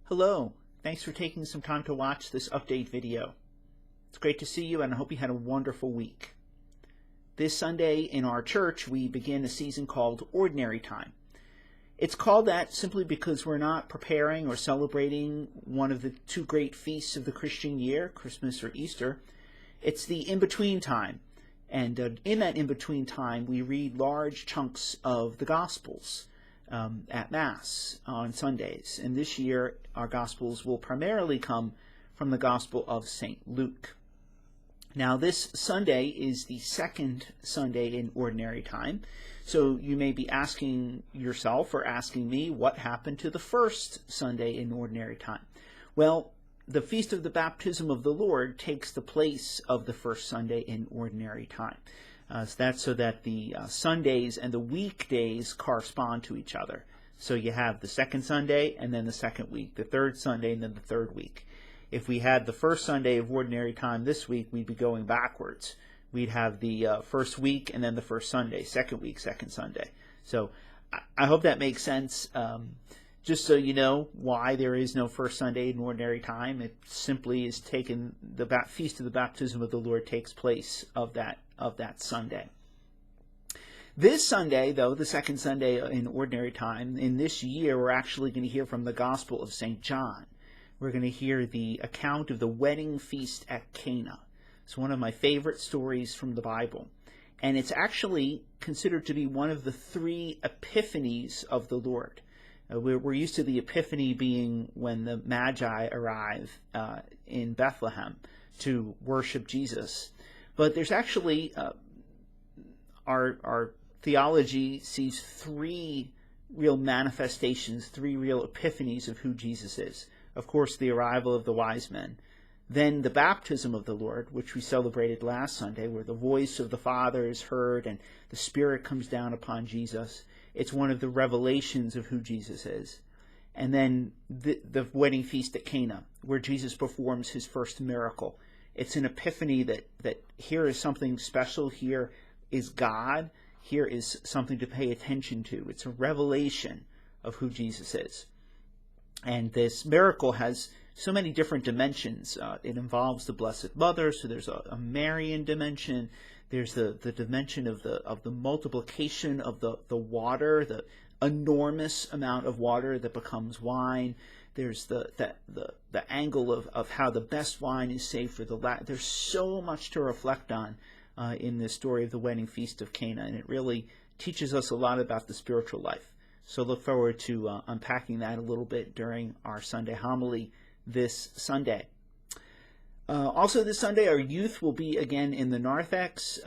Hello, thanks for taking some time to watch this update video. It's great to see you and I hope you had a wonderful week. This Sunday in our church we begin a season called Ordinary Time. It's called that simply because we're not preparing or celebrating one of the two great feasts of the Christian year, Christmas or Easter. It's the in-between time, and in that in-between time we read large chunks of the Gospels at Mass on Sundays. And this year our Gospels will primarily come from the Gospel of St. Luke. Now this Sunday is the second Sunday in Ordinary Time, so you may be asking yourself or asking me what happened to the first Sunday in Ordinary Time. Well, the Feast of the Baptism of the Lord takes the place of the first Sunday in Ordinary Time. That's so that the Sundays and the weekdays correspond to each other. So you have the second Sunday and then the second week, the third Sunday and then the third week. If we had the first Sunday of Ordinary Time this week, we'd be going backwards. We'd have the first week and then the first Sunday, second week, second Sunday. So I hope that makes sense. Just so you know why there is no first Sunday in Ordinary Time, it simply is taken, the Feast of the Baptism of the Lord takes place of that Sunday. This Sunday, though, the second Sunday in Ordinary Time, in this year we're actually going to hear from the Gospel of St. John. We're going to hear the account of the wedding feast at Cana. It's one of my favorite stories from the Bible. And it's actually considered to be one of the three epiphanies of the Lord. We're used to the Epiphany being when the Magi arrive in Bethlehem to worship Jesus. But there's actually, our theology sees three real manifestations, three real epiphanies of who Jesus is. Of course, the arrival of the wise men. Then the baptism of the Lord, which we celebrated last Sunday, where the voice of the Father is heard and the Spirit comes down upon Jesus. It's one of the revelations of who Jesus is. And then the wedding feast at Cana, where Jesus performs his first miracle. It's an epiphany that here is something special, here is God, here is something to pay attention to. It's a revelation of who Jesus is. And this miracle has so many different dimensions. It involves the Blessed Mother, so there's a Marian dimension. There's the dimension of the multiplication of the water, the enormous amount of water that becomes wine. There's the angle of how the best wine is saved for the last. There's so much to reflect on in this story of the wedding feast of Cana, and it really teaches us a lot about the spiritual life. So look forward to unpacking that a little bit during our Sunday homily this Sunday. Also this Sunday, our youth will be again in the narthex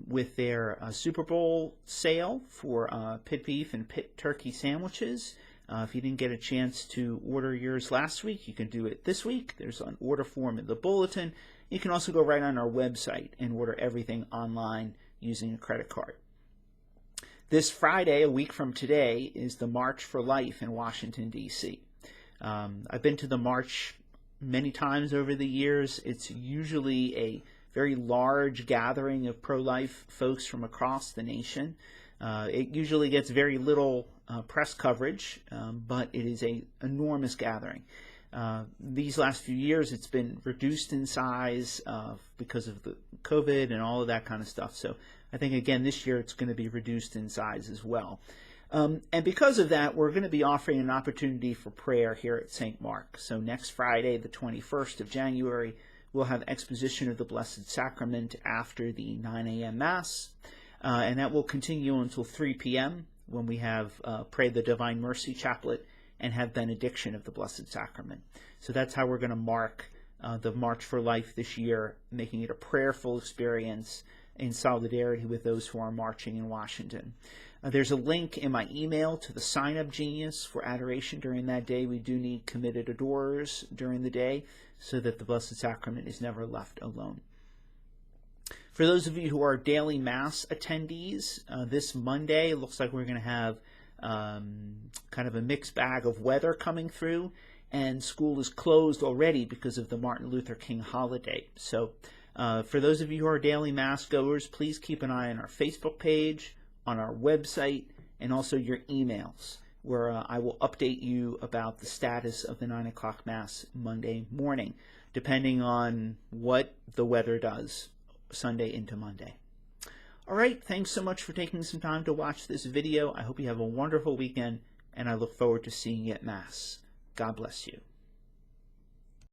with their Super Bowl sale for pit beef and pit turkey sandwiches. If you didn't get a chance to order yours last week, you can do it this week. There's an order form in the bulletin. You can also go right on our website and order everything online using a credit card. This Friday, a week from today, is the March for Life in Washington, D.C. I've been to the march many times over the years. It's usually a very large gathering of pro-life folks from across the nation. It usually gets very little press coverage, but it is an enormous gathering. These last few years it's been reduced in size because of the COVID and all of that kind of stuff. So I think again this year it's going to be reduced in size as well. And because of that, we're going to be offering an opportunity for prayer here at St. Mark. So next Friday, the 21st of January, we'll have exposition of the Blessed Sacrament after the 9 a.m. Mass. And that will continue until 3 p.m. when we have pray the Divine Mercy Chaplet and have benediction of the Blessed Sacrament. So that's how we're going to mark the March for Life this year, making it a prayerful experience in solidarity with those who are marching in Washington. There's a link in my email to the sign-up genius for adoration during that day. We do need committed adorers during the day so that the Blessed Sacrament is never left alone. For those of you who are daily Mass attendees, this Monday it looks like we're going to have kind of a mixed bag of weather coming through, and school is closed already because of the Martin Luther King holiday. So for those of you who are daily Mass goers, please keep an eye on our Facebook page, on our website, and also your emails. where I will update you about the status of the 9 o'clock Mass Monday morning, depending on what the weather does Sunday into Monday. All right, thanks so much for taking some time to watch this video. I hope you have a wonderful weekend, and I look forward to seeing you at Mass. God bless you.